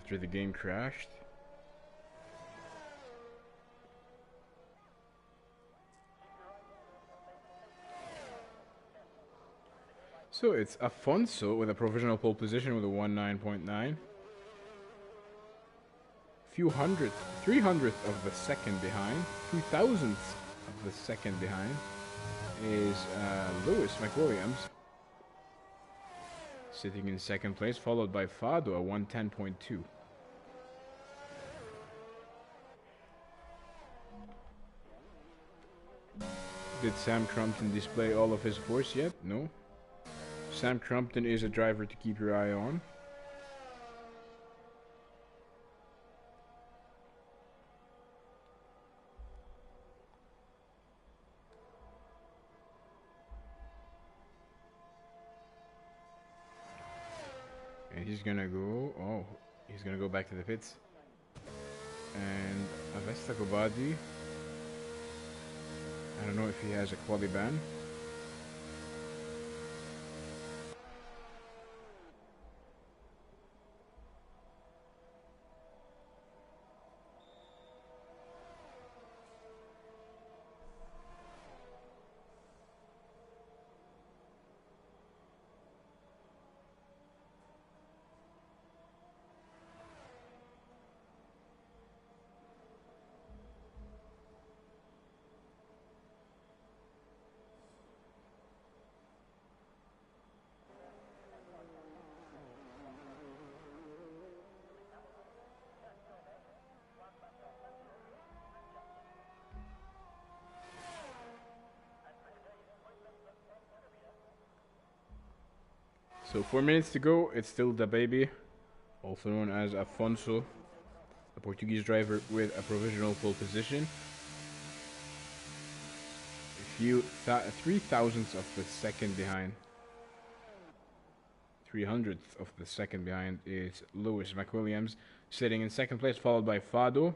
after the game crashed. So it's Afonso with a provisional pole position with a 19.9. Few hundredth, 300th of the second behind, 2,000th of the second behind is Lewis McWilliams, sitting in second place, followed by Fado at 110.2. Did Sam Crumpton display all of his force yet? No. Sam Crumpton is a driver to keep your eye on. And he's gonna go, he's gonna go back to the pits. And Avesta Gobadi, I don't know if he has a quali ban. So 4 minutes to go. It's still the baby, also known as Afonso, a Portuguese driver with a provisional pole position. A few 3,000ths of the second behind. 300th of the second behind is Lewis McWilliams, sitting in second place, followed by Fado,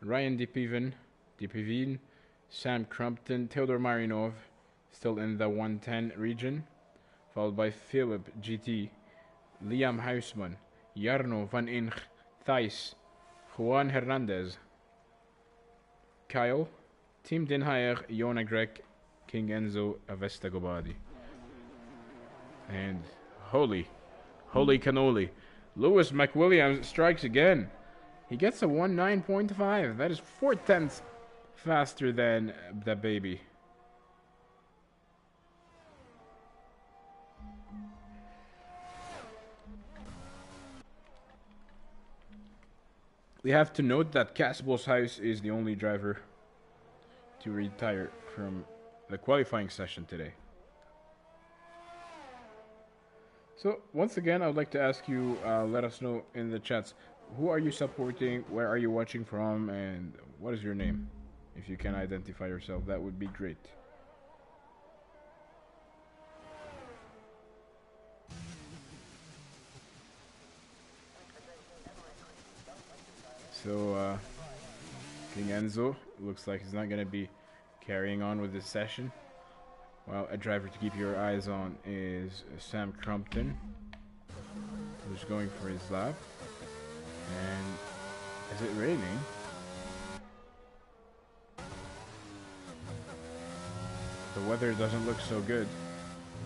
Ryan Dipivin, Sam Crumpton, Theodor Marinov, still in the 110 region, followed by Philip GT, Liam Huisman, Jarno van Inch, Thijs, Juan Hernandez, Kyle, Team Den Hayer, Jona Greg, King Enzo, Avesta Gobadi. And holy cannoli, Lewis McWilliams strikes again. He gets a 19.5. That is 4/10 faster than the baby. We have to note that Casabos House is the only driver to retire from the qualifying session today. So once again, I would like to ask you, let us know in the chats, who are you supporting, where are you watching from, and what is your name? If you can identify yourself, that would be great. So, King Enzo looks like he's not going to be carrying on with this session. Well, a driver to keep your eyes on is Sam Crumpton, who's going for his lap. And is it raining? The weather doesn't look so good.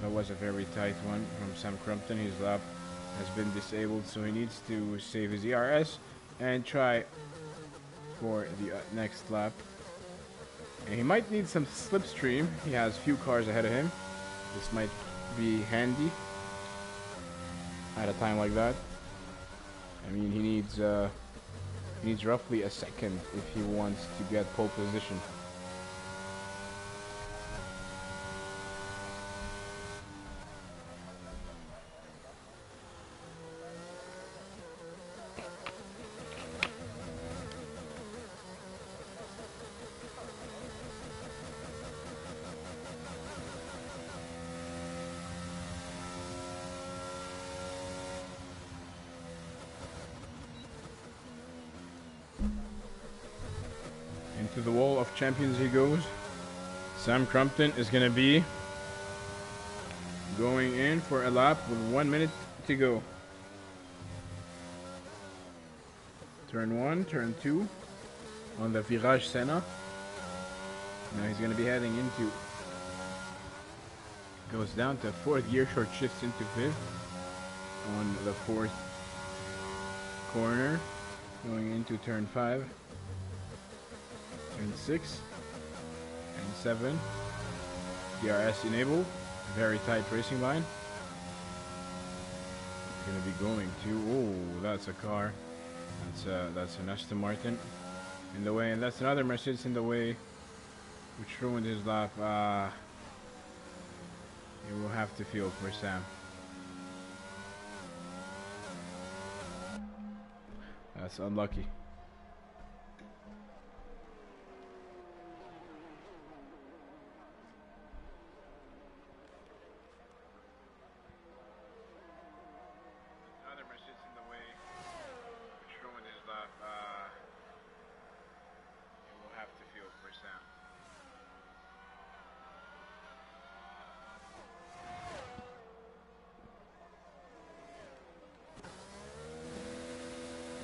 That was a very tight one from Sam Crumpton. His lap has been disabled, so he needs to save his ERS and try for the next lap. And he might need some slipstream. He has few cars ahead of him. This might be handy at a time like that. I mean, he needs roughly a second if he wants to get pole position. Into the wall of champions he goes. Sam Crumpton is going to be going in for a lap with 1 minute to go. Turn 1, turn 2 on the Virage Senna. Now he's going to be heading into, goes down to 4th gear, short shifts into 5th on the 4th corner, going into turn 5, turn 6, and 7. VRS enabled, very tight racing line. It's going to be going to, oh, that's a car. That's an Aston Martin in the way, and that's another Mercedes in the way, which ruined his lap. You will have to feel for Sam. That's unlucky. Another Mercedes in the way, which ruined his lap. You will have to feel for Sam.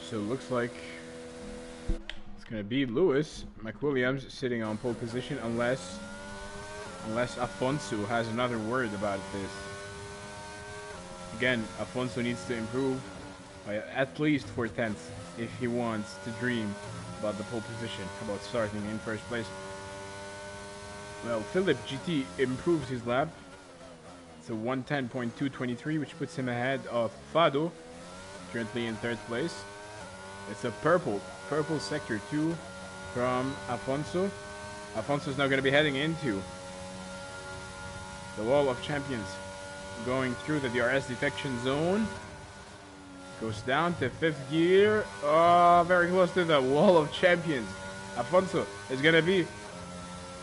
So it looks like it's going to be Lewis McWilliams sitting on pole position unless Afonso has another word about this. Again, Afonso needs to improve by at least 4 tenths if he wants to dream about the pole position, about starting in first place. Well, Philip GT improves his lap. It's a 110.223, which puts him ahead of Fado, currently in 3rd place. It's a purple sector 2 from Afonso. Afonso's now going to be heading into the Wall of Champions, going through the DRS detection zone. Goes down to 5th gear. Oh, very close to the Wall of Champions. Afonso is going to be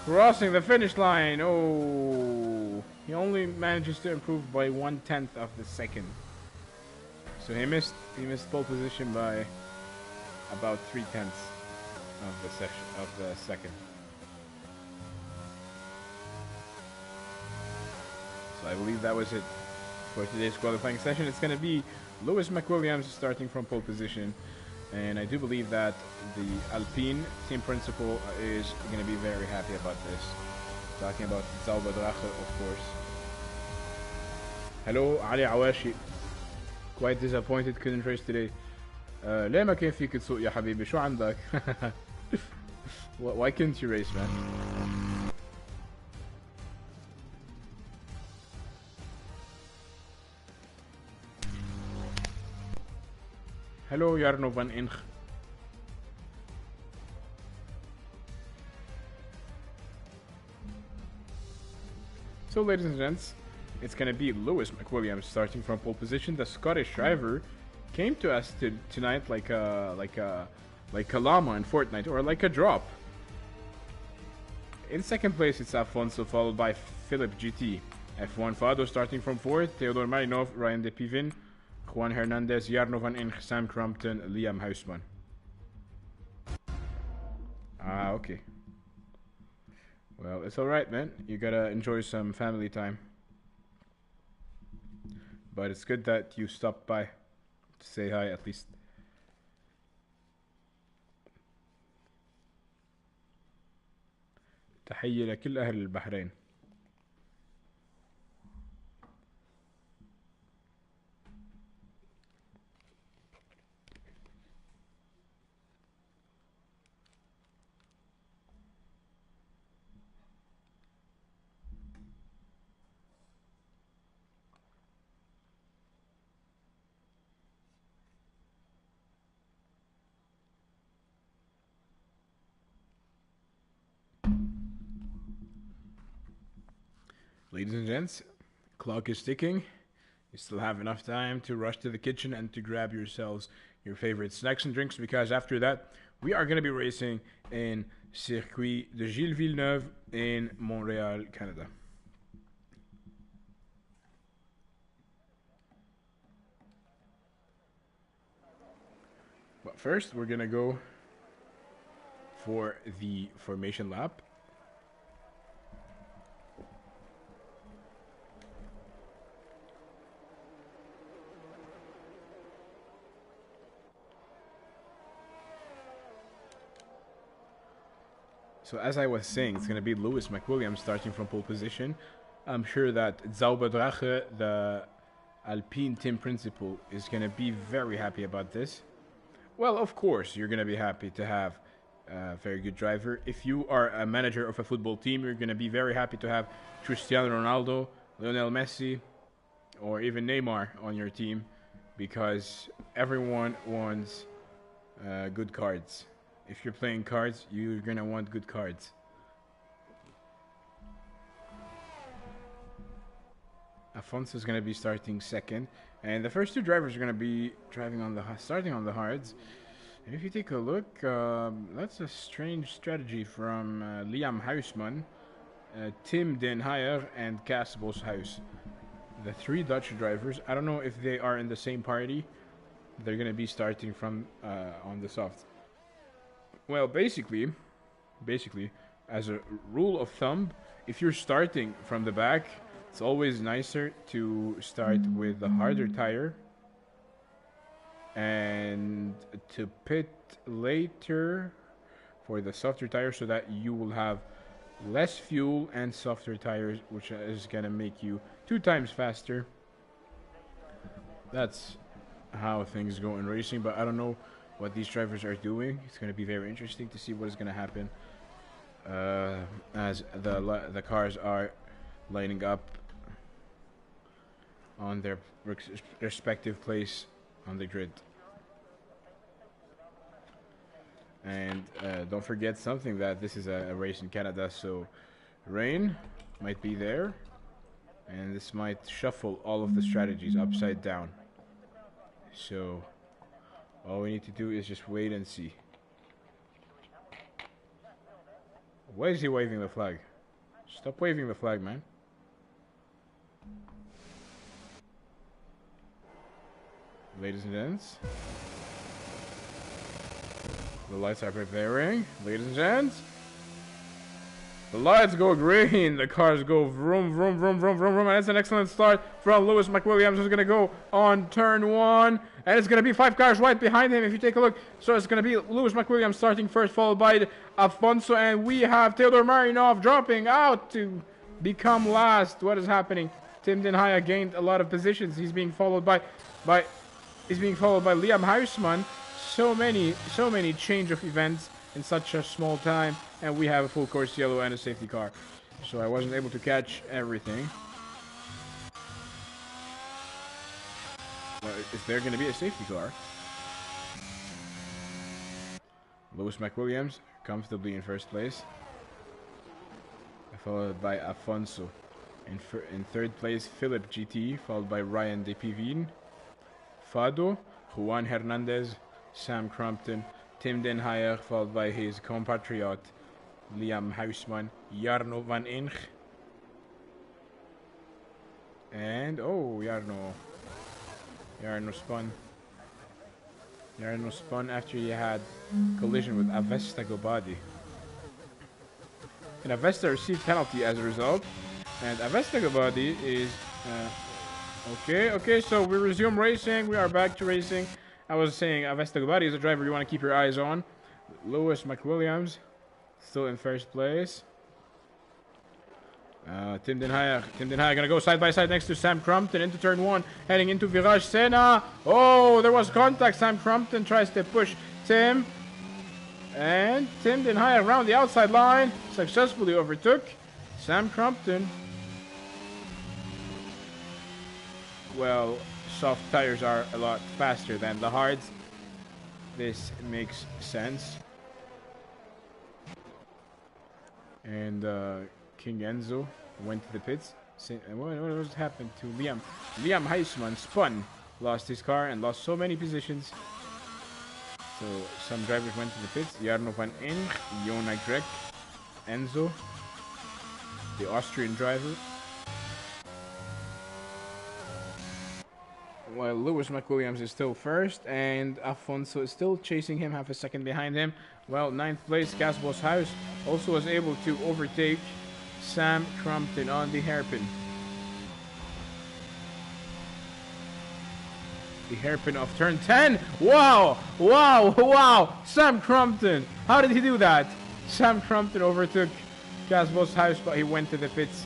crossing the finish line. Oh, he only manages to improve by 1/10 of the second. So he missed pole position by about 3/10 of the second. So I believe that was it for today's qualifying session. It's going to be Lewis McWilliams starting from pole position, and I do believe that the Alpine team principal is going to be very happy about this. Talking about Zalba Drache, of course. Hello, Ali Awashi. Quite disappointed, couldn't race today. ليه ما كان فيك تسوق يا حبيبي؟ شو عندك؟ Why couldn't you race, man? Hello, Jarno van Inch. So, ladies and gents, it's gonna be Lewis McWilliams starting from pole position. The Scottish driver came to us tonight like a llama in Fortnite, or like a drop. In 2nd place, it's Afonso, followed by Philip GT. F1 Fado starting from 4th. Theodor Marinov, Ryan De Pivin, Juan Hernandez, Jarno van Inch, Sam Crumpton, Liam Huisman. Ah, okay. Well, it's alright, man. You gotta enjoy some family time. But it's good that you stopped by to say hi at least. تحية لكل أهل البحرين. Ladies and gents, clock is ticking. You still have enough time to rush to the kitchen and to grab yourselves your favorite snacks and drinks, because after that, we are going to be racing in Circuit de Gilles Villeneuve in Montreal, Canada. But first, we're going to go for the formation lap. So as I was saying, it's going to be Lewis McWilliams starting from pole position. I'm sure that Zauberdrache, the Alpine team principal, is going to be very happy about this. Well, of course, you're going to be happy to have a very good driver. If you are a manager of a football team, you're going to be very happy to have Cristiano Ronaldo, Lionel Messi, or even Neymar on your team, because everyone wants good cards. If you're playing cards, you're going to want good cards. Afonso is going to be starting second, and the first two drivers are going to be starting on the hards. And if you take a look, that's a strange strategy from Liam Huisman, Tim Den Heyer, and Cas Boshuis. The three Dutch drivers. I don't know if they are in the same party. They're going to be starting from on the soft. Well, basically, as a rule of thumb, if you're starting from the back, it's always nicer to start with the harder tire and to pit later for the softer tire, so that you will have less fuel and softer tires, which is going to make you 2 times faster. That's how things go in racing, but I don't know what these drivers are doing. It's going to be very interesting to see what is going to happen as the cars are lining up on their respective place on the grid. And don't forget something, that this is a race in Canada, so rain might be there, and this might shuffle all of the strategies upside down. So all we need to do is just wait and see. Why is he waving the flag? Stop waving the flag, man. Ladies and gents, the lights are preparing. Ladies and gents, the lights go green. The cars go vroom, vroom, vroom, vroom, vroom, vroom. And it's an excellent start from Lewis McWilliams, who's going to go on turn 1. And it's going to be 5 cars right behind him if you take a look. So it's going to be Lewis McWilliams starting first, followed by Afonso. And we have Theodor Marinov dropping out to become last. What is happening? Tim Den Heyer gained a lot of positions. He's being followed by Liam Huisman. So many change of events in such a small time, and we have a full course yellow and a safety car. So I wasn't able to catch everything. Well, is there going to be a safety car? Lewis McWilliams comfortably in first place, followed by Afonso. In third place, Philip GT, followed by Ryan De Pivin, Fado, Juan Hernandez, Sam Crumpton, Tim Den Heyer, followed by his compatriot Liam Huisman, Jarno van Inch, and Jarno spun after he had collision with Avesta Gobadi, and Avesta received penalty as a result, and Avesta Gobadi is okay, so we resume racing. We are back to racing. I was saying Avesta Gobadi is a driver you want to keep your eyes on. Lewis McWilliams still in first place. Tim Den Heyer gonna go side by side next to Sam Crumpton into turn 1, heading into Virage Senna. Oh, there was contact. Sam Crumpton tries to push Tim, and Tim Den Heyer around the outside line successfully overtook Sam Crumpton. Well, soft tires are a lot faster than the hards. This makes sense. And King Enzo went to the pits. What happened to Liam? Liam Huisman spun, lost his car, and lost so many positions. So some drivers went to the pits. Jarno van Inch, Jona Grek, Enzo, the Austrian driver. While Lewis McWilliams is still first, and Afonso is still chasing him, half a second behind him. Well, 9th place, Cas Boshuis also was able to overtake Sam Crumpton on the hairpin. The hairpin of turn 10. Wow! Sam Crumpton. How did he do that? Sam Crumpton overtook Casbo's house, but he went to the pits,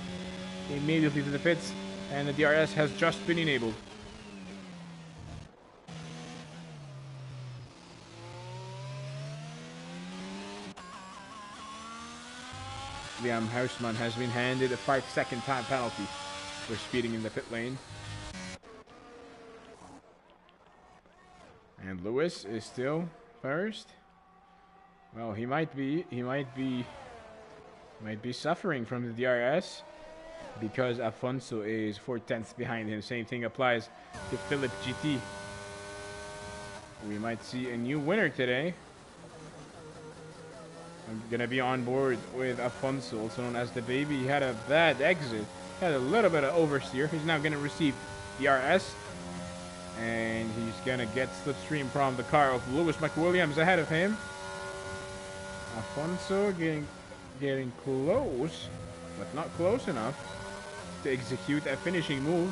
immediately to the pits, and the DRS has just been enabled. Liam Houseman has been handed a 5-second time penalty for speeding in the pit lane. And Lewis is still first. Well, he might be suffering from the DRS because Afonso is 4/10 behind him. Same thing applies to Philip GT. We might see a new winner today. I'm gonna be on board with Afonso, also known as the baby. He had a bad exit, had a little bit of oversteer. He's now gonna receive DRS, and he's gonna get slipstream from the car of Lewis McWilliams ahead of him. Afonso getting close, but not close enough to execute a finishing move.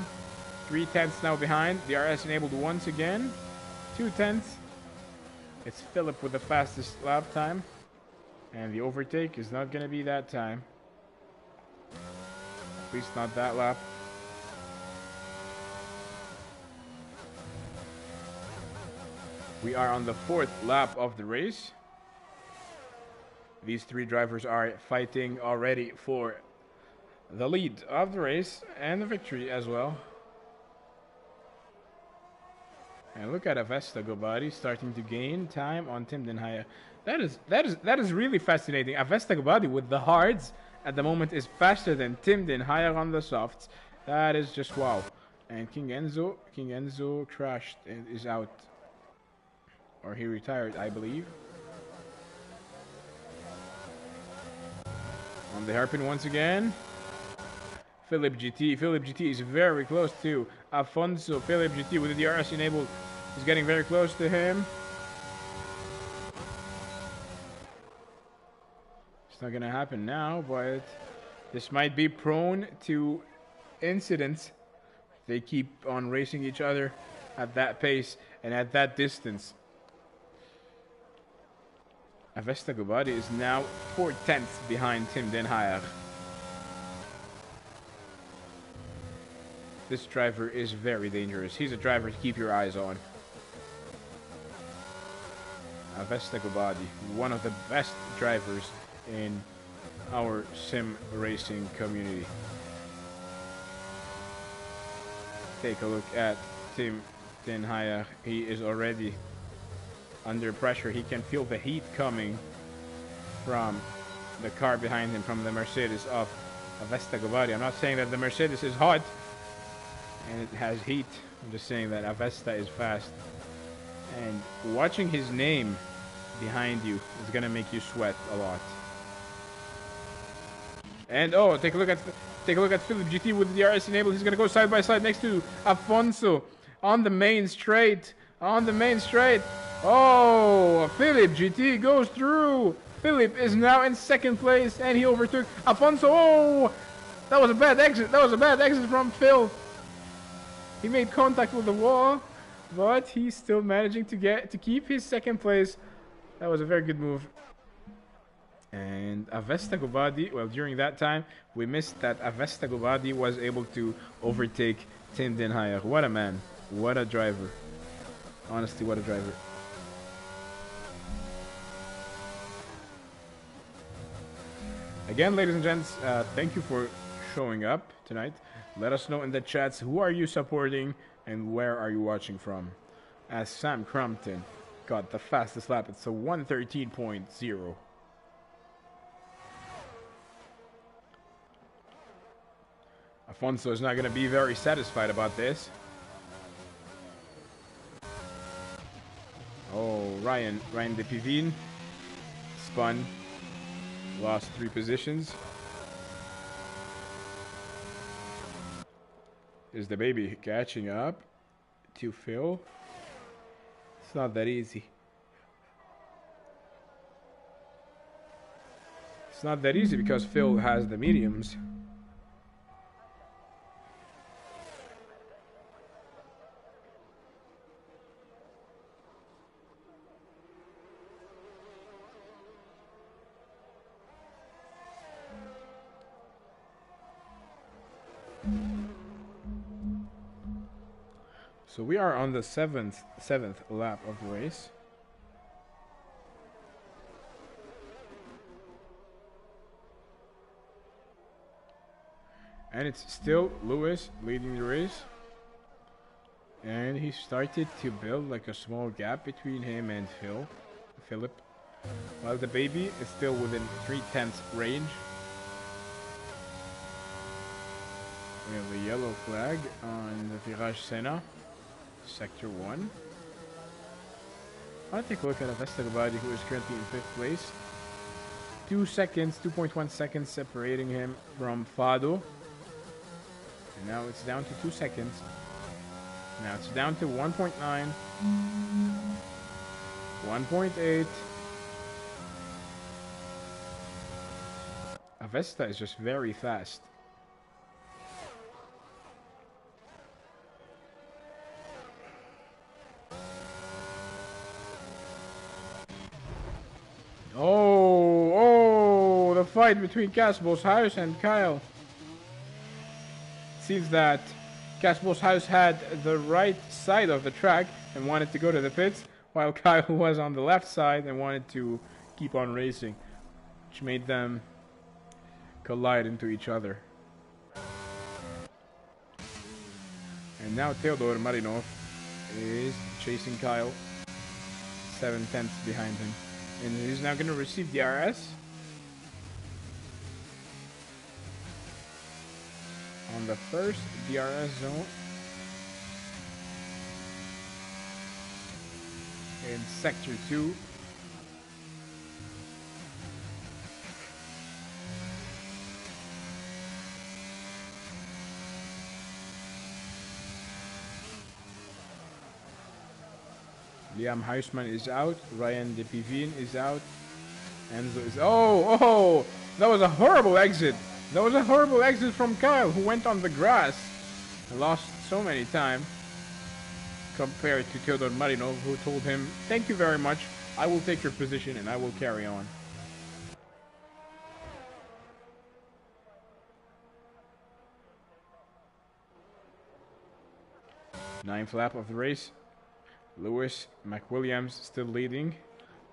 3/10 now behind. DRS enabled once again. 2/10. It's Philip with the fastest lap time. And the overtake is not going to be that time. At least not that lap. We are on the 4th lap of the race. These three drivers are fighting already for the lead of the race and the victory as well. And look at Avesta Gobadi starting to gain time on Tim Den Haye. That is really fascinating. Avesta Gobadi with the hards at the moment is faster than Tim Den Haye on the softs. That is just wow. And King Enzo crashed and is out. Or he retired, I believe. On the hairpin once again. Philip GT is very close to Afonso. Philip GT with the DRS enabled is getting very close to him. It's not gonna happen now, but this might be prone to incidents. They keep on racing each other at that pace and at that distance. Avesta Gobadi is now 4/10 behind Tim Den Haye. This driver is very dangerous. He's a driver to keep your eyes on. Avesta Gobadi, one of the best drivers in our sim racing community. Take a look at Tim Den Haye. He is already under pressure. He can feel the heat coming from the car behind him, from the Mercedes of Avesta Gobadi. I'm not saying that the Mercedes is hot and it has heat. I'm just saying that Avesta is fast. And watching his name behind you is gonna make you sweat a lot. And oh, take a look at Philip GT with the DRS enabled. He's gonna go side by side next to Afonso on the main straight. Oh, Philip GT goes through. Philip is now in 2nd place, and he overtook Afonso. Oh, that was a bad exit. From Phil. He made contact with the wall, but he's still managing to keep his 2nd place. That was a very good move. And Avesta Gobadi, well, during that time, we missed that Avesta Gobadi was able to overtake Tim Den Haye. What a man. What a driver. Honestly, what a driver. Again, ladies and gents, thank you for showing up tonight. Let us know in the chats who are you supporting and where are you watching from. As Sam Crumpton got the fastest lap, it's a 1:13.0. Afonso is not going to be very satisfied about this. Oh, Ryan de Pivine spun, lost 3 positions. Is the baby catching up to Phil? It's not that easy. It's not that easy because Phil has the mediums. So we are on the seventh lap of the race. And it's still Lewis leading the race. And he started to build like a small gap between him and Philip. While the baby is still within 3/10 range. We have a yellow flag on the Virage Senna, Sector 1. I'll take a look at Avesta Gabadi, who is currently in 5th place. 2.1 seconds separating him from Fado. And now it's down to 2 seconds. Now it's down to 1.9. 1.8. Avesta is just very fast. Oh, the fight between Casbo's House and Kyle. Seems that Casbo's House had the right side of the track and wanted to go to the pits, while Kyle was on the left side and wanted to keep on racing, which made them collide into each other. And now Theodor Marinov is chasing Kyle, 7/10 behind him. And he's now going to receive the RS. On the first DRS zone. In Sector 2. Liam Huisman is out. Ryan De Pivine is out. Enzo is... Oh! That was a horrible exit. That was a horrible exit from Kyle, who went on the grass and lost so many time. Compared to Theodor Marinov, who told him, "Thank you very much. I will take your position and I will carry on." Ninth lap of the race. Lewis McWilliams still leading,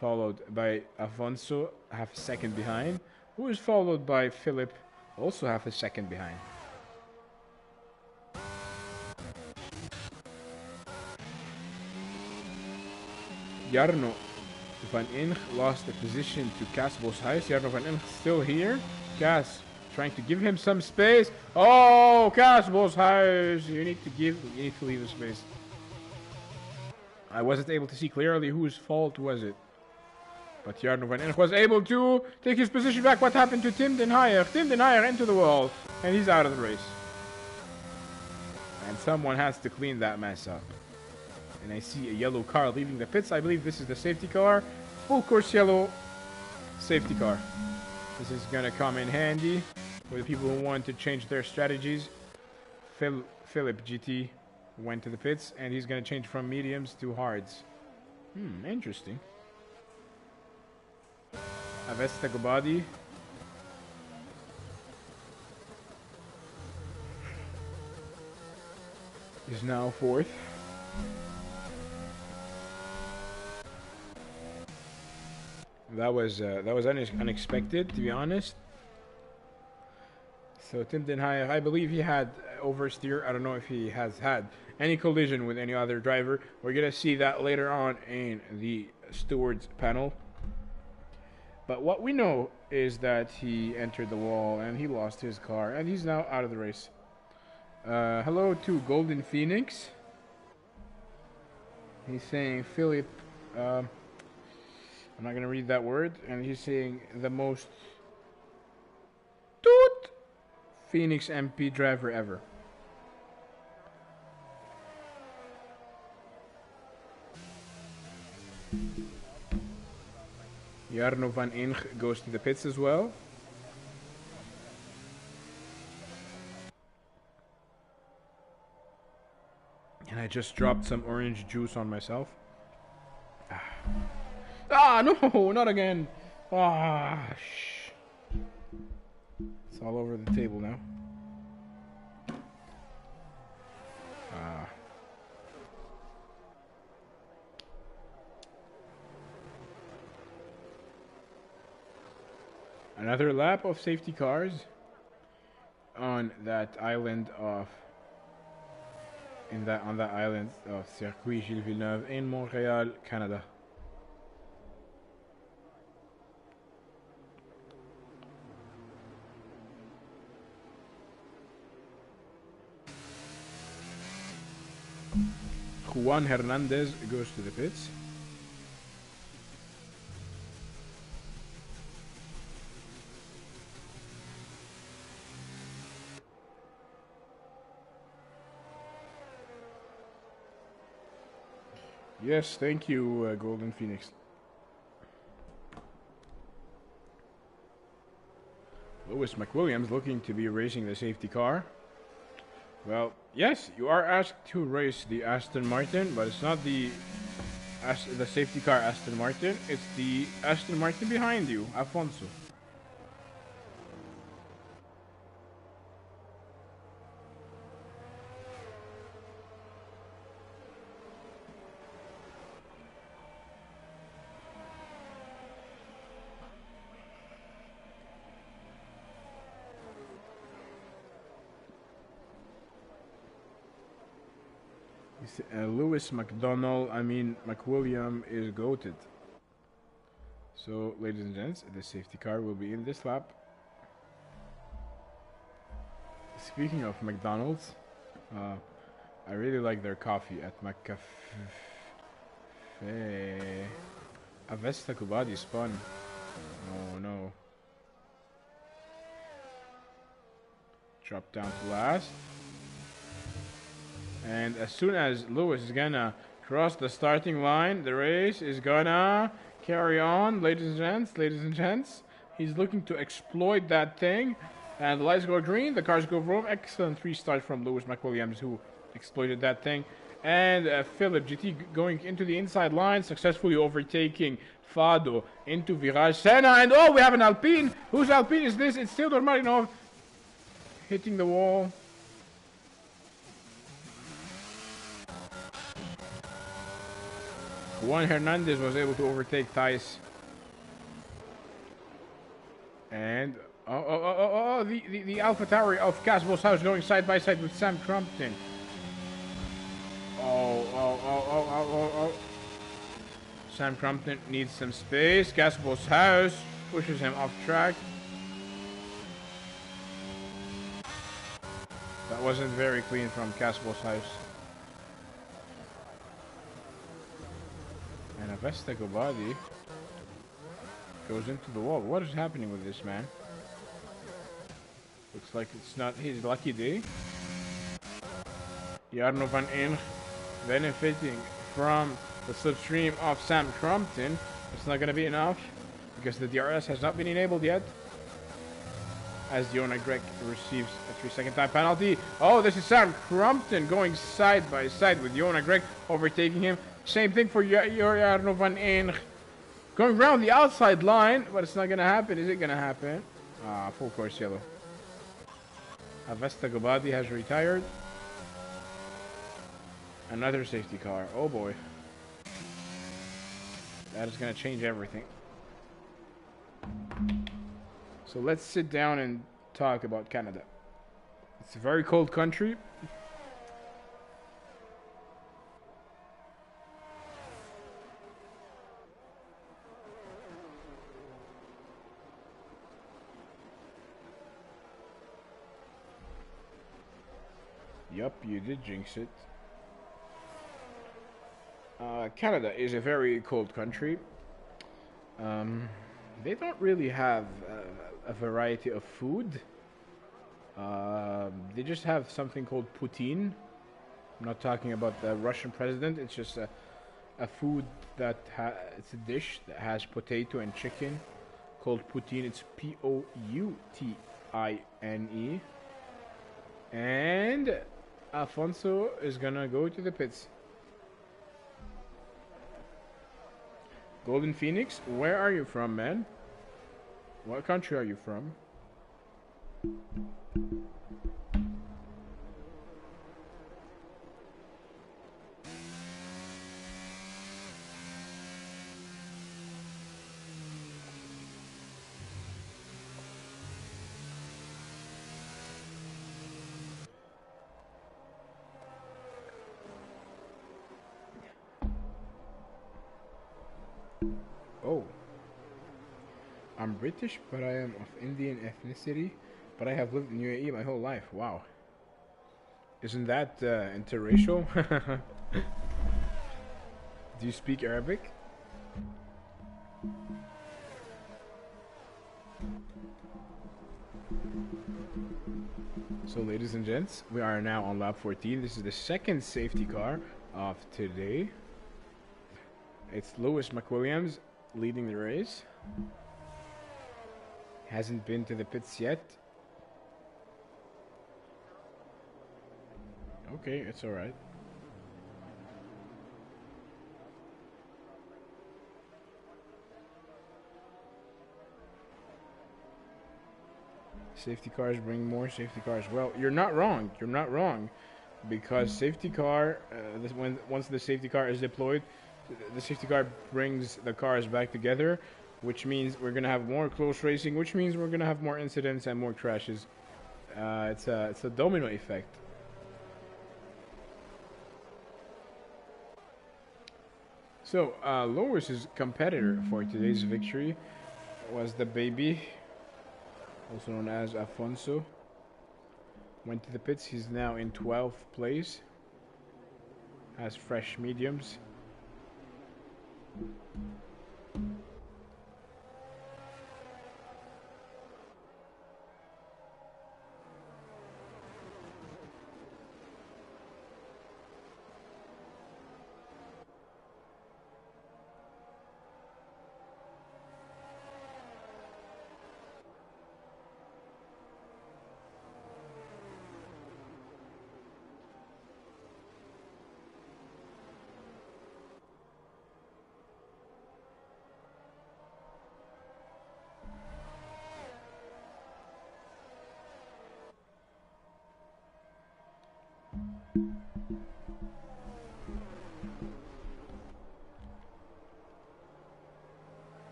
followed by Afonso, half a second behind, who is followed by Philip, also half a second behind. Jarno van Inch lost the position to Casbo's Huis. Jarno van Inch still here. Cas trying to give him some space. Oh, Casbo's Huis! You need to leave the space. I wasn't able to see clearly whose fault was it. But Jarno van Inch was able to take his position back. What happened to Tim Den Heijer? Tim Den Heijer into the wall. And he's out of the race. And someone has to clean that mess up. And I see a yellow car leaving the pits. I believe this is the safety car. Full course yellow safety car. This is going to come in handy for the people who want to change their strategies. Philip GT went to the pits, and he's going to change from mediums to hards. Interesting. Avesta Gobadi. Is now fourth. That was unexpected, to be honest. So Tim Den Heijer, I believe he had oversteer. I don't know if he has had any collision with any other driver. We're gonna see that later on in the stewards panel. But what we know is that he entered the wall and he lost his car, and he's now out of the race. Hello to Golden Phoenix. He's saying Philip. I'm not gonna read that word, and he's saying the most toot Phoenix MP driver ever. Jarno van Inch goes to the pits as well. And I just dropped some orange juice on myself. Ah, no, not again. Shh. It's all over the table now. Another lap of safety cars on that island of on that island of Circuit Gilles Villeneuve in Montreal, Canada. Juan Hernandez goes to the pits. Yes, thank you, Golden Phoenix. Lewis McWilliams looking to be racing the safety car. Well, yes, you are asked to race the Aston Martin, but it's not the safety car Aston Martin. It's the Aston Martin behind you, Afonso. Lewis McWilliam is goated. So, ladies and gents, the safety car will be in this lap. Speaking of McDonald's, I really like their coffee at McCafe. Avesta Kubadi spun. Oh no. Drop down to last. And as soon as Lewis is gonna cross the starting line, the race is gonna carry on, ladies and gents. He's looking to exploit that thing. And the lights go green, the cars go vroom. Excellent restart from Lewis McWilliams, who exploited that thing. And Philip GT going into the inside line, successfully overtaking Fado into Virage Senna. And oh, we have an Alpine. Whose Alpine is this? It's Theodor Marinov hitting the wall. Juan Hernandez was able to overtake Thais. And the Alpha Tower of Casbo's house going side by side with Sam Crumpton. Oh. Sam Crumpton needs some space. Casbo's house pushes him off track. That wasn't very clean from Casbo's house. And Avesta Gobadi goes into the wall. What is happening with this man? Looks like it's not his lucky day. Jarno van Inch benefiting from the slipstream of Sam Crumpton. It's not going to be enough because the DRS has not been enabled yet. As Jonah Greg receives a 3-second time penalty. Oh, this is Sam Crumpton going side by side with Jonah Greg, overtaking him. Same thing for Jarno van Inch. Going around the outside line, but it's not going to happen. Is it going to happen? Full course yellow. Avesta Gobadi has retired. Another safety car. Oh boy. That is going to change everything. So let's sit down and talk about Canada. It's a very cold country. Yup, you did jinx it. Canada is a very cold country. They don't really have a variety of food. They just have something called poutine. I'm not talking about the Russian president. It's just a food that it's a dish that has potato and chicken called poutine. It's Poutine. And Afonso is gonna go to the pits. Golden Phoenix, where are you from, man? What country are you from? I'm British, but I am of Indian ethnicity, but I have lived in UAE my whole life. Wow. Isn't that interracial? Do you speak Arabic? So, ladies and gents, we are now on lap 14. This is the second safety car of today. It's Lewis McWilliams leading the race. Hasn't been to the pits yet. Okay, it's alright. Safety cars bring more safety cars. Well, you're not wrong. You're not wrong. Because safety car, once the safety car is deployed, the safety car brings the cars back together, which means we're going to have more close racing, which means we're going to have more incidents and more crashes. It's a domino effect. So, Lewis's competitor for today's victory was the baby, also known as Afonso. Went to the pits. He's now in 12th place. Has fresh mediums.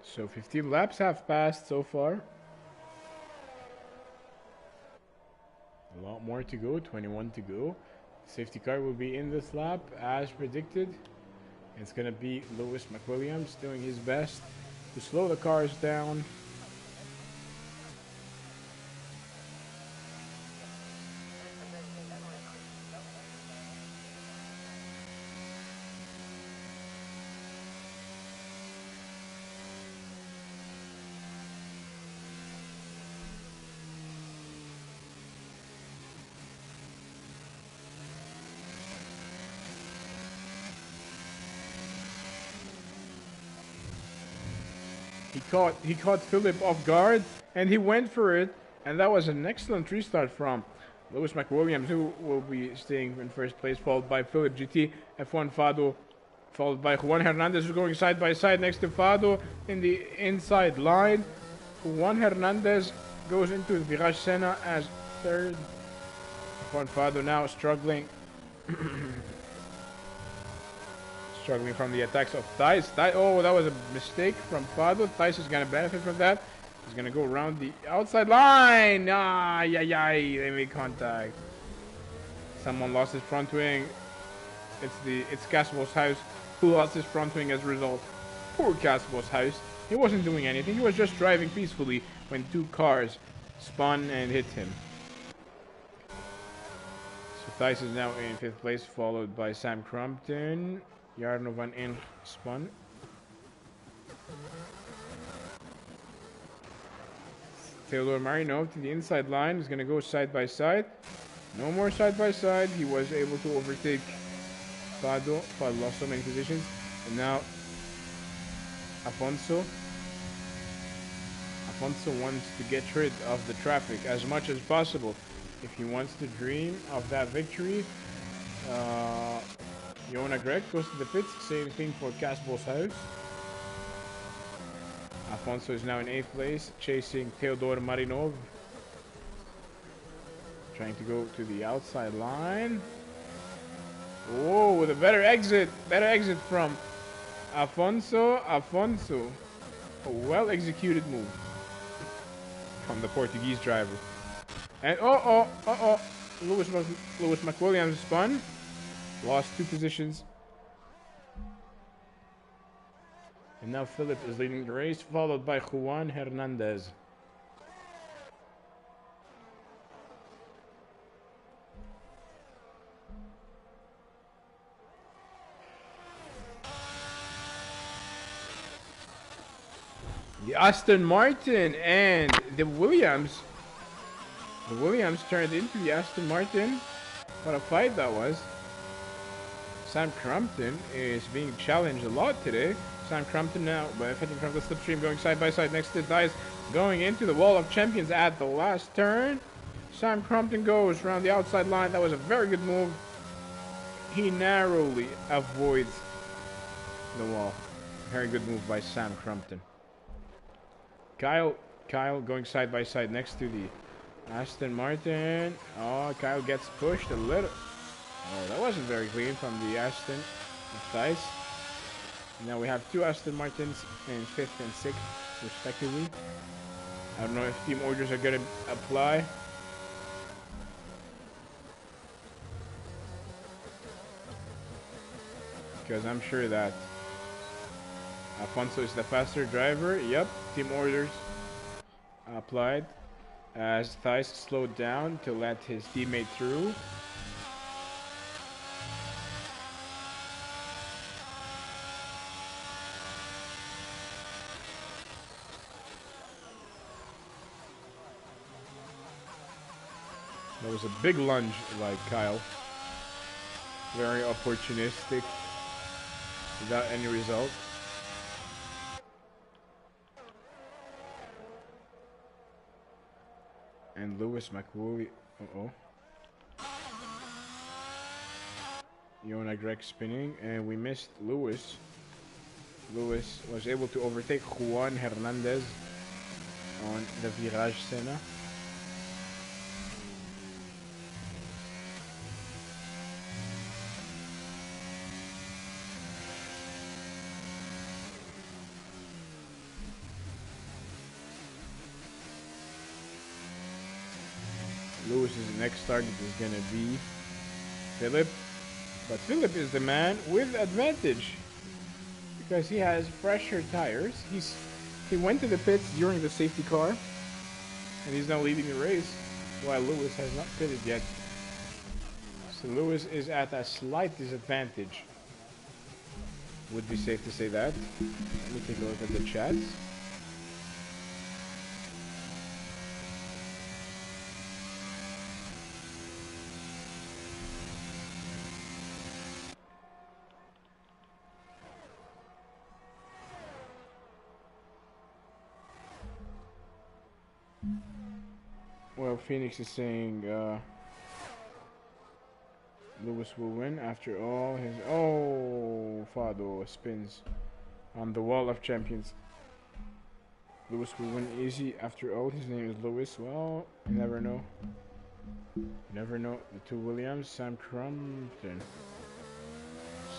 So 15 laps have passed so far. A lot more to go, 21 to go. Safety car will be in this lap as predicted. It's going to be Lewis McWilliams doing his best to slow the cars down. He caught Philip off guard, and he went for it, and that was an excellent restart from Lewis McWilliams, who will be staying in first place, followed by Philip GT, F1 Fado, followed by Juan Hernandez, who's going side by side next to Fado in the inside line. Juan Hernandez goes into Virage Senna as third. F1 Fado now struggling. Struggling from the attacks of Thijs. Oh, that was a mistake from Fado. Thijs is going to benefit from that. He's going to go around the outside line. Ah, they made contact. Someone lost his front wing. It's Casbo's house who lost his front wing as a result. Poor Casbo's house. He wasn't doing anything. He was just driving peacefully when two cars spun and hit him. So Thijs is now in 5th place, followed by Sam Crumpton. Jarno van Ench spun. Theodore Marinov to the inside line is going to go side by side. No more side by side. He was able to overtake Fado. Fado lost so many positions. And now Afonso. Afonso wants to get rid of the traffic as much as possible. If he wants to dream of that victory, Yona Greg goes to the pits, same thing for Casbo's house. Afonso is now in 8th place, chasing Theodore Marinov. Trying to go to the outside line. Oh, with a better exit from Afonso. Afonso, a well-executed move from the Portuguese driver. And Lewis McWilliams spun. Lost 2 positions. And now Philip is leading the race, followed by Juan Hernandez. The Aston Martin and the Williams. The Williams turned into the Aston Martin. What a fight that was. Sam Crumpton is being challenged a lot today. Sam Crumpton now heading from the slipstream, going side by side next to Dice, going into the wall of champions at the last turn. Sam Crumpton goes around the outside line. That was a very good move. He narrowly avoids the wall. Very good move by Sam Crumpton. Kyle going side by side next to the Aston Martin. Oh, Kyle gets pushed a little. Oh, that wasn't very clean from the Aston Dice. Now we have two Aston Martins in 5th and 6th, respectively. I don't know if team orders are going to apply. Because I'm sure that Alfonso is the faster driver. Yep, team orders applied as Thais slowed down to let his teammate through. That was a big lunge by Kyle. Very opportunistic. Without any result. And Lewis McWooley. Yona Greg spinning. And we missed Lewis. Lewis was able to overtake Juan Hernandez on the Virage Senna. Lewis's next target is going to be Philip. But Philip is the man with advantage because he has fresher tires. He went to the pits during the safety car and he's now leading the race while Lewis has not pitted yet. So Lewis is at a slight disadvantage. Would be safe to say that. Let me take a look at the chats. Well, Phoenix is saying Lewis will win after all his... Oh, Fado spins on the wall of champions. Lewis will win easy after all. His name is Lewis. Well, you never know. You never know. The two Williams. Sam Crumpton.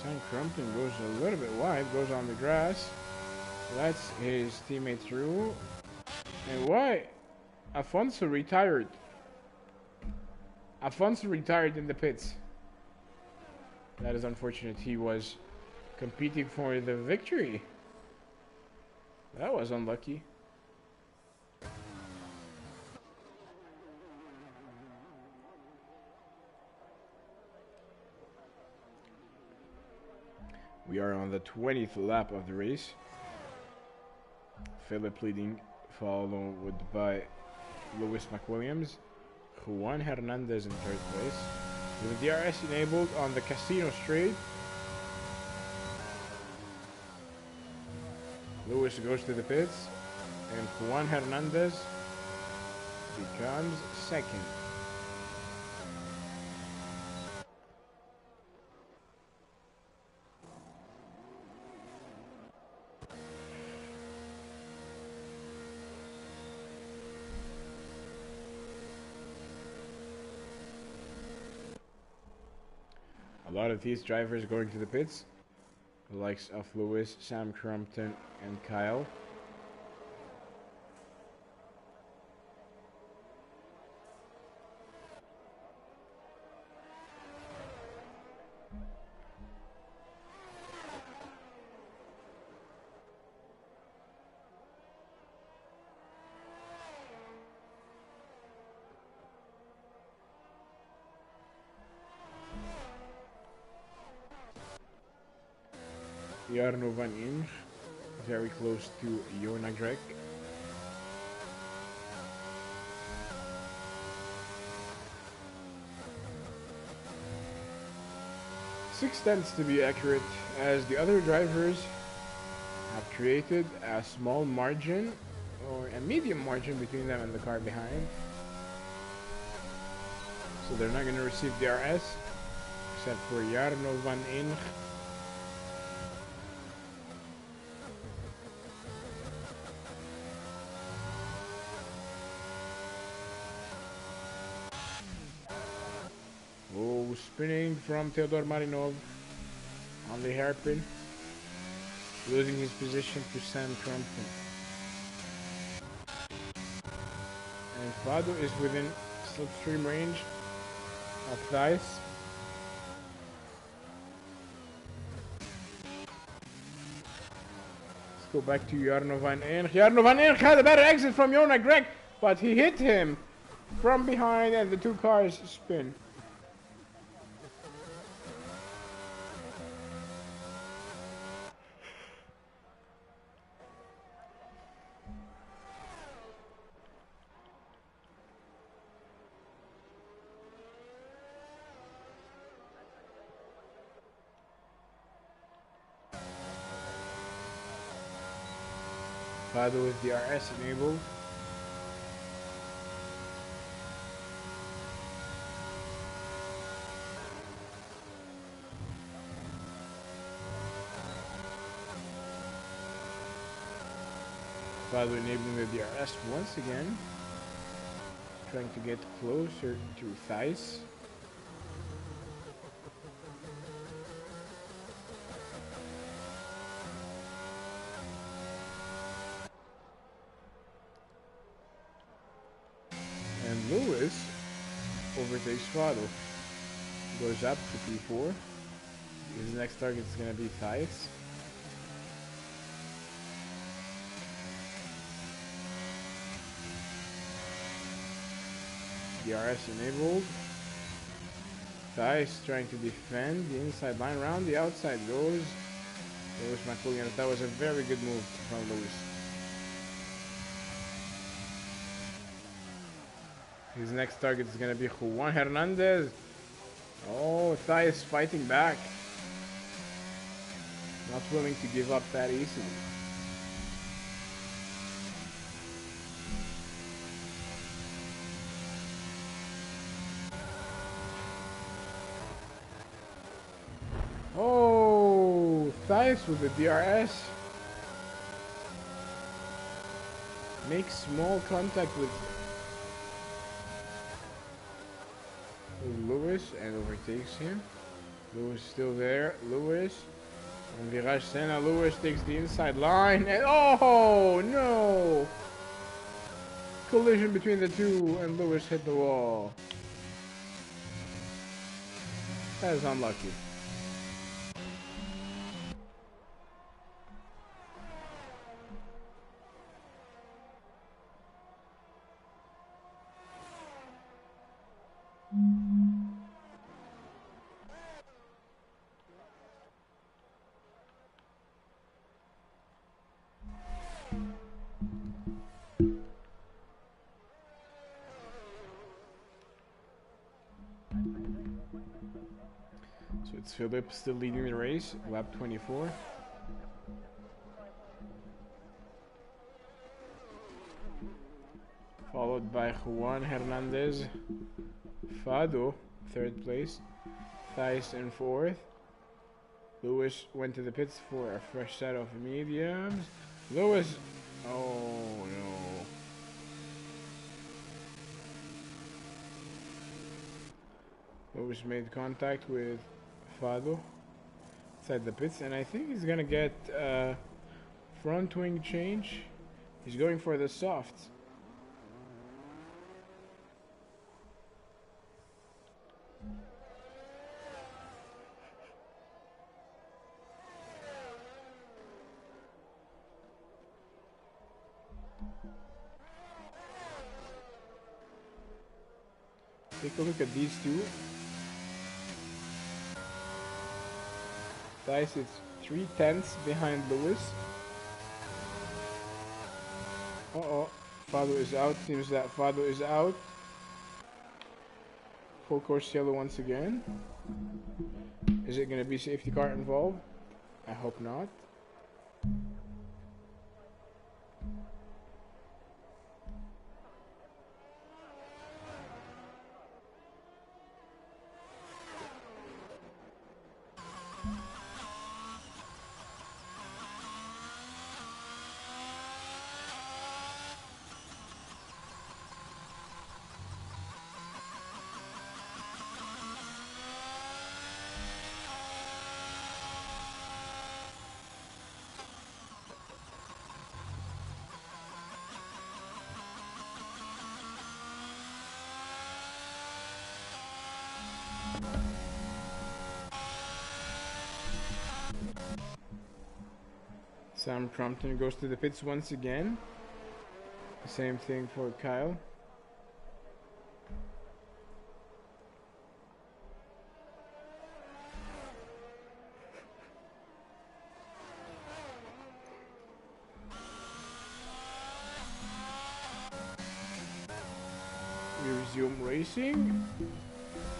Sam Crumpton goes a little bit wide. Goes on the grass. Lets his teammate through. And why? Alfonso retired. Alfonso retired in the pits. That is unfortunate. He was competing for the victory. That was unlucky. We are on the 20th lap of the race. Philip leading, followed by Lewis McWilliams, Juan Hernandez in 3rd place. With the DRS enabled on the Casino Straight. Lewis goes to the pits, and Juan Hernandez becomes 2nd. A lot of these drivers going to the pits, the likes of Lewis, Sam Crumpton, and Kyle. Jarno van Inch, very close to Jona Greg. 6/10 to be accurate, as the other drivers have created a small margin or a medium margin between them and the car behind. So they're not going to receive DRS except for Jarno van Inch. Oh, spinning from Theodor Marinov on the hairpin, losing his position to Sam Crumpton. And Fado is within slipstream range of Thijs. Let's go back to Jarno van Inch. Jarno van Inch had a better exit from Jona Greg, but he hit him from behind and the two cars spin. Fado with DRS enabled. Fado enabling the DRS once again. Trying to get closer to Thijs. And Lewis overtakes Fado. Goes up to P4. His next target is going to be Thijs. DRS enabled. Thijs trying to defend the inside line. Around the outside goes Lewis McCullion. That was a very good move from Lewis. His next target is going to be Juan Hernandez. Oh, Thijs fighting back. Not willing to give up that easily. Oh, Thijs with the DRS. Makes small contact with Lewis and overtakes him. Lewis still there. Lewis on Virage Senna. Lewis takes the inside line and oh no! Collision between the two and Lewis hit the wall. That is unlucky. So it's Philip still leading the race, lap 24. Followed by Juan Hernandez. Fado, third place. Thijs in fourth. Lewis went to the pits for a fresh set of mediums. Lewis, oh no. Lewis made contact with Fado inside the pits, and I think he's gonna get front wing change. He's going for the softs. Take a look at these two. Thijs is 3/10 behind Lewis. Uh-oh. Fado is out. Seems that Fado is out. Full course yellow once again. Is it going to be safety car involved? I hope not. Sam Crompton goes to the pits once again. Same thing for Kyle. We resume racing.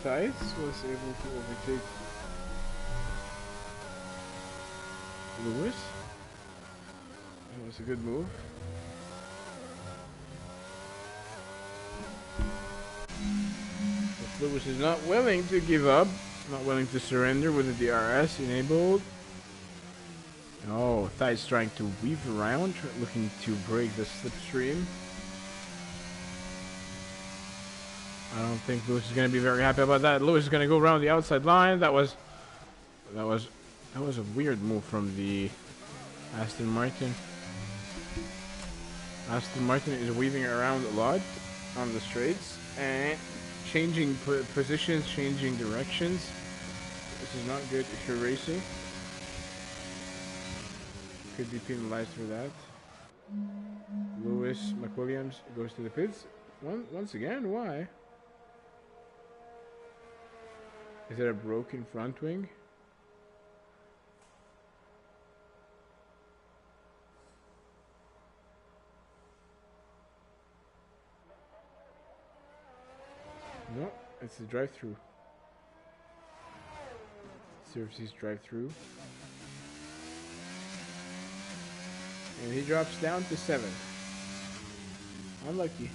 Tice was able to overtake Lewis. That was a good move. But Lewis is not willing to give up, not willing to surrender with the DRS enabled. Oh, Thais trying to weave around, looking to break the slipstream. I don't think Lewis is going to be very happy about that. Lewis is going to go around the outside line. That was a weird move from the Aston Martin. Aston Martin is weaving around a lot on the straights and changing positions, changing directions. This is not good if you're racing. Could be penalized for that. Lewis McWilliams goes to the pits. Once again, why? Is it a broken front wing? No, it's a drive-through. Services drive-through. And he drops down to 7. Unlucky.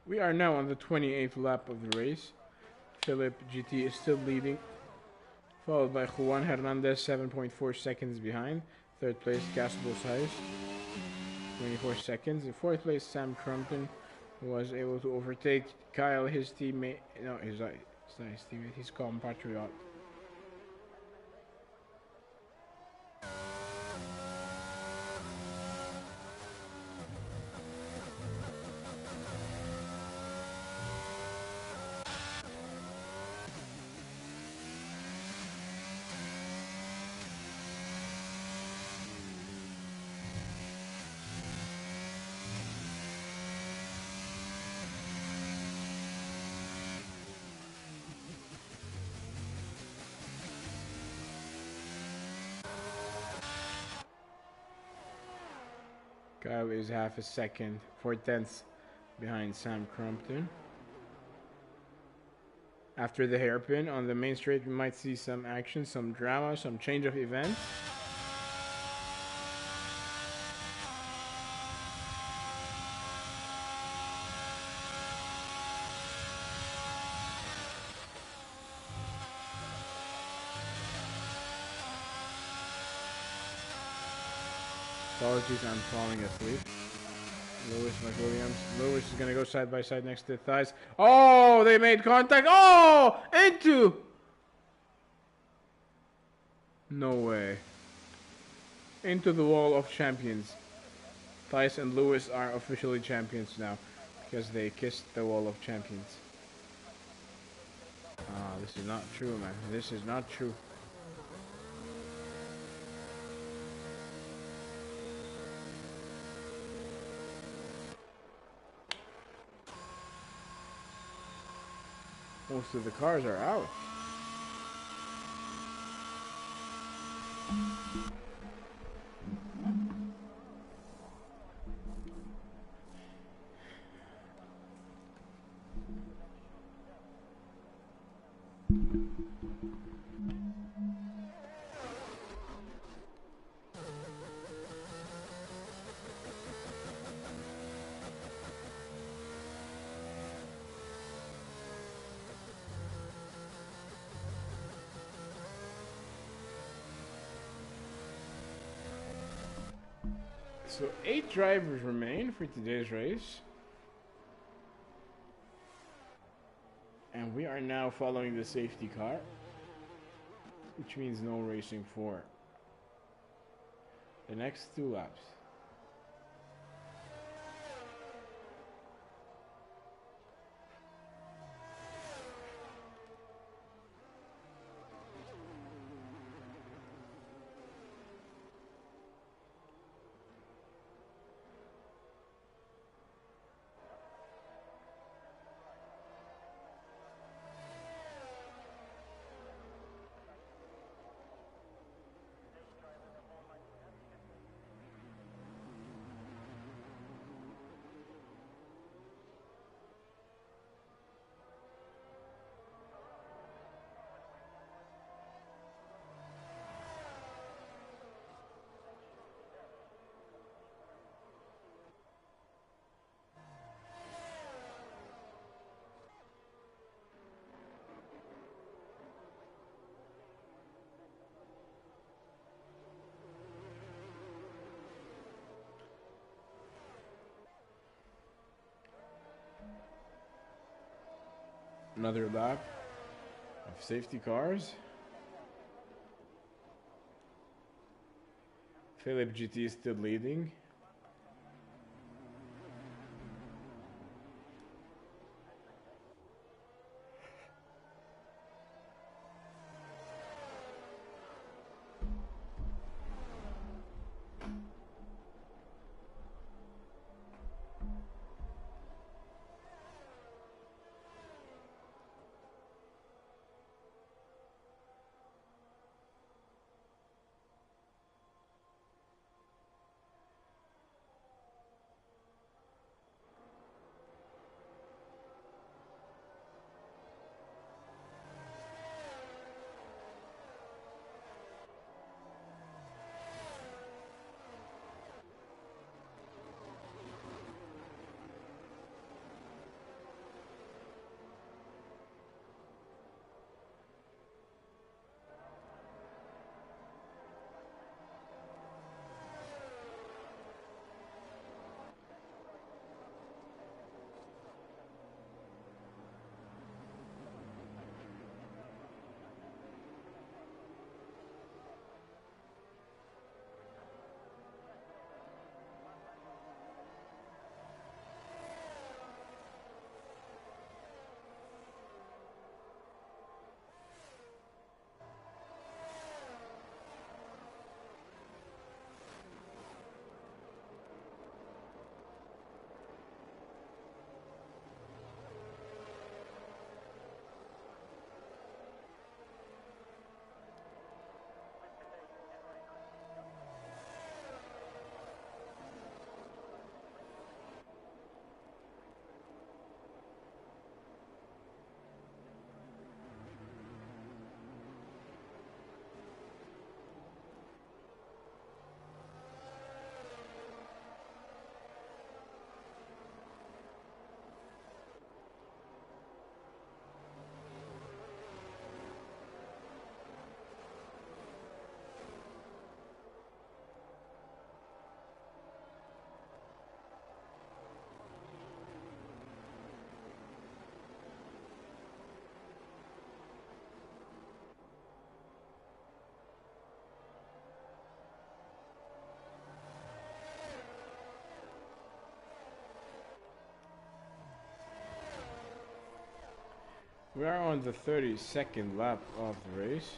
We are now on the 28th lap of the race. Philip GT is still leading, followed by Juan Hernandez, 7.4 seconds behind. Third place, Casabos Hayes, 24 seconds. In fourth place, Sam Crumpton was able to overtake Kyle, his teammate. No, it's not his teammate, his compatriot. Kyle is half a second, 4/10 behind Sam Crumpton. After the hairpin on the main straight, we might see some action, some drama, some change of events. Apologies, I'm falling asleep. Lewis McWilliams. Lewis is going to go side by side next to Thighs. Oh, they made contact. Oh, into. No way. Into the wall of champions. Tice and Lewis are officially champions now because they kissed the wall of champions. Ah, this is not true, man. This is not true. Most of the cars are out. So 8 drivers remain for today's race. And we are now following the safety car, which means no racing for the next 2 laps. Another lap of safety cars. Philip GT is still leading. We are on the 32nd lap of the race.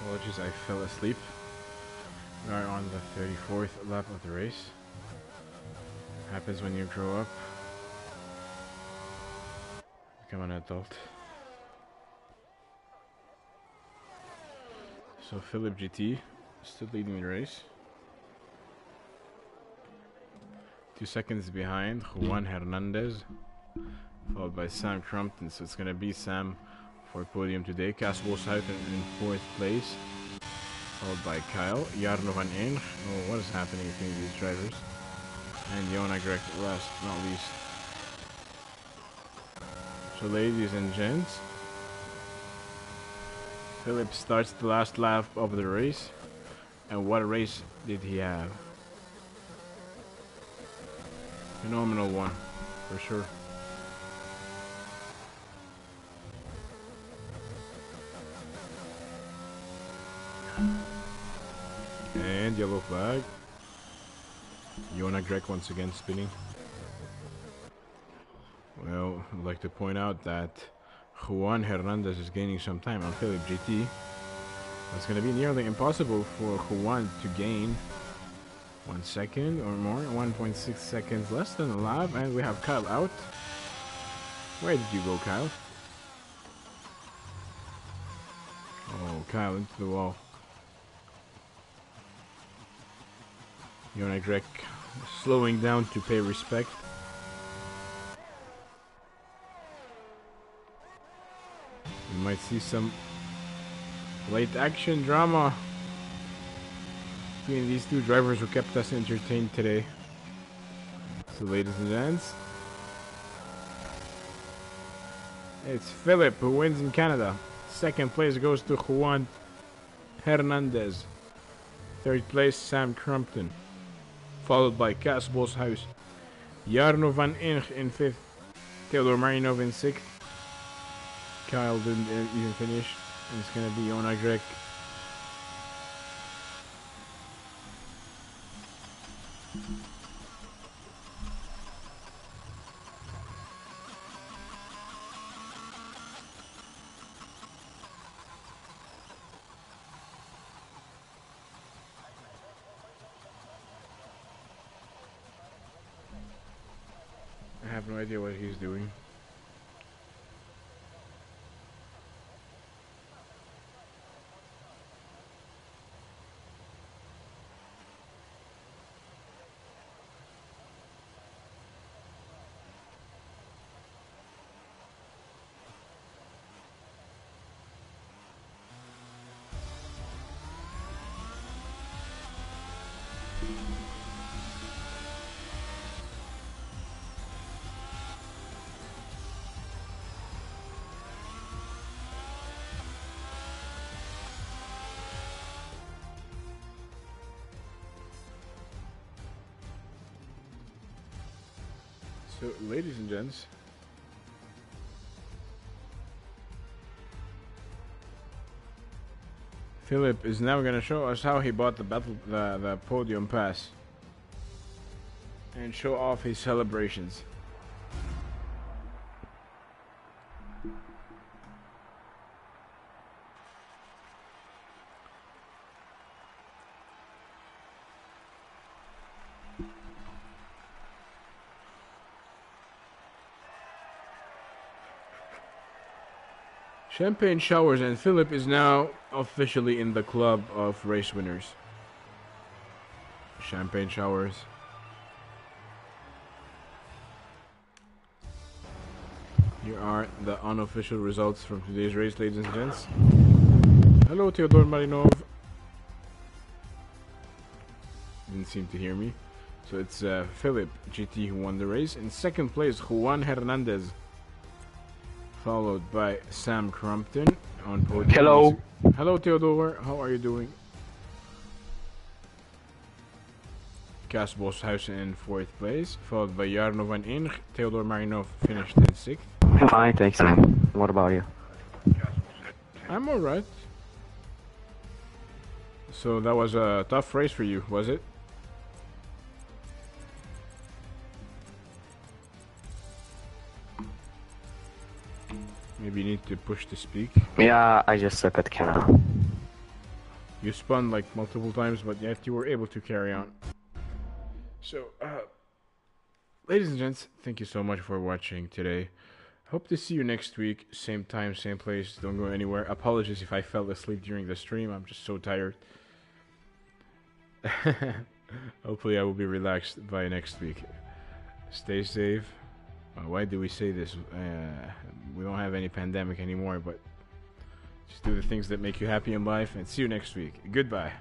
Apologies, I fell asleep. We are on the 34th lap of the race. Happens when you grow up. Become an adult. So Philip GT still leading the race. 2 seconds behind Juan Hernandez, followed by Sam Crumpton. So it's gonna be Sam for podium today. Casper Southern in 4th place, followed by Kyle, Jarno van Eeng. Oh, what is happening between these drivers? And Jona Greg last, not least. So ladies and gents, Philip starts the last lap of the race. And what a race did he have. Phenomenal one, for sure. And yellow flag. Jona Greg once again spinning. Well, I'd like to point out that Juan Hernandez is gaining some time on Philip GT. It's going to be nearly impossible for Juan to gain 1 second or more. 1.6 seconds less than a lap, and we have Kyle out. Where did you go, Kyle? Oh, Kyle into the wall. Jona Greg slowing down to pay respect. We might see some late action drama between these two drivers who kept us entertained today. So ladies and gents, it's Philip who wins in Canada. 2nd place goes to Juan Hernandez. 3rd place Sam Crumpton, followed by Cas Boshuis. Jarno van Eeng in 5th. Taylor Marinov in 6th. Kyle didn't even finish. And it's gonna be Jona Greg. have no idea what he's doing. So, ladies and gents, Philip is now going to show us how he bought the podium pass and show off his celebrations. Champagne showers, and Philip is now officially in the club of race winners. Champagne showers. Here are the unofficial results from today's race, ladies and gents. Hello, Theodore Marinov. Didn't seem to hear me. So it's Philip GT who won the race. In second place, Juan Hernandez, followed by Sam Crumpton on podium. Hello. Hello, Theodore. How are you doing? Casbos House in fourth place, followed by Jarno van Inch. Theodore Marinov finished in sixth. I'm fine, thanks, man. What about you? I'm alright. So that was a tough race for you, was it? Maybe you need to push to speak. Yeah, I just suck at camera. You spun like multiple times, but yet you were able to carry on. So, ladies and gents, thank you so much for watching today. Hope to see you next week. Same time, same place. Don't go anywhere. Apologies if I fell asleep during the stream. I'm just so tired. Hopefully I will be relaxed by next week. Stay safe. Why do we say this? We don't have any pandemic anymore, but just do the things that make you happy in life, and see you next week. Goodbye.